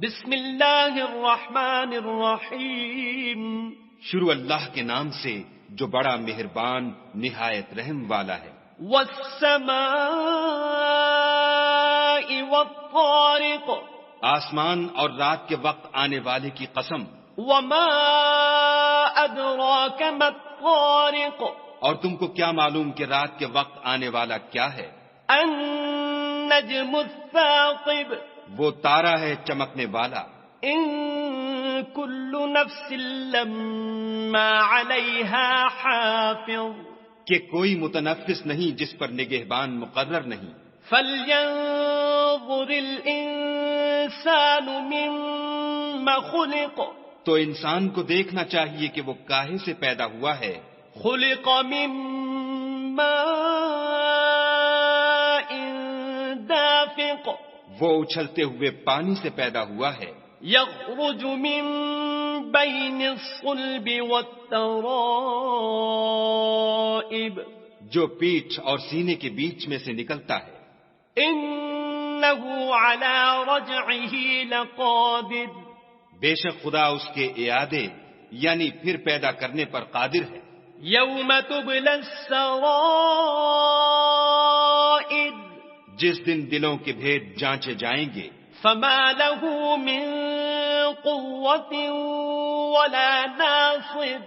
بسم اللہ الرحمن الرحیم. شروع اللہ کے نام سے جو بڑا مہربان نہایت رحم والا ہے. والسماء والطارق. آسمان اور رات کے وقت آنے والے کی قسم. وما ادراک ما الطارق. اور تم کو کیا معلوم کہ رات کے وقت آنے والا کیا ہے؟ النجم الثاقب. وہ تارا ہے چمکنے والا. ان کل نفس لما علیہا حافظ. کہ کوئی متنفس نہیں جس پر نگہبان مقرر نہیں. فلینظر الانسان مما خلق. تو انسان کو دیکھنا چاہیے کہ وہ کاہے سے پیدا ہوا ہے. خلق من ماء دافق. وہ اچھلتے ہوئے پانی سے پیدا ہوا ہے. یخرج من بین الصلب والترائب. جو پیٹھ اور سینے کے بیچ میں سے نکلتا ہے. انہ علی رجعہ لقادر. بے شک خدا اس کے اعادے یعنی پھر پیدا کرنے پر قادر ہے. یوم تبلی السرائر. جس دن دلوں کے بھید جانچے جائیں گے. فما له من قوة ولا ناصر.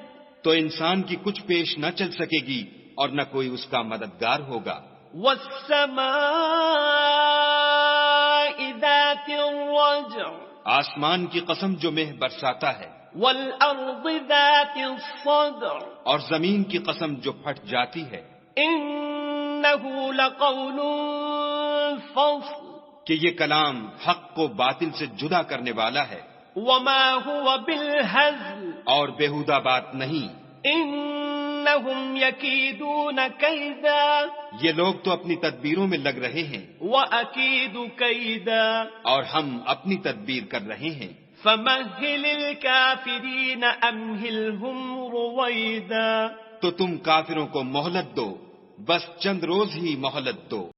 تو انسان کی کچھ پیش نہ چل سکے گی اور نہ کوئی اس کا مددگار ہوگا. والسماء ذات الرجع. آسمان کی قسم جو مہ برساتا ہے. والارض ذات الصدع. اور زمین کی قسم جو پھٹ جاتی ہے. انه لقول فصل. کہ یہ کلام حق کو باطل سے جدا کرنے والا ہے. وما هو بالهزل. اور بیہودہ بات نہیں. انہم یکیدون کیدا. یہ لوگ تو اپنی تدبیروں میں لگ رہے ہیں. وَأَكِيدُ كَيْدًا. اور ہم اپنی تدبیر کر رہے ہیں. فَمَهِّلِ الْكَافِرِينَ أَمْهِلْهُمْ رُوَيْدًا. تو تم کافروں کو مہلت دو، بس چند روز ہی مہلت دو.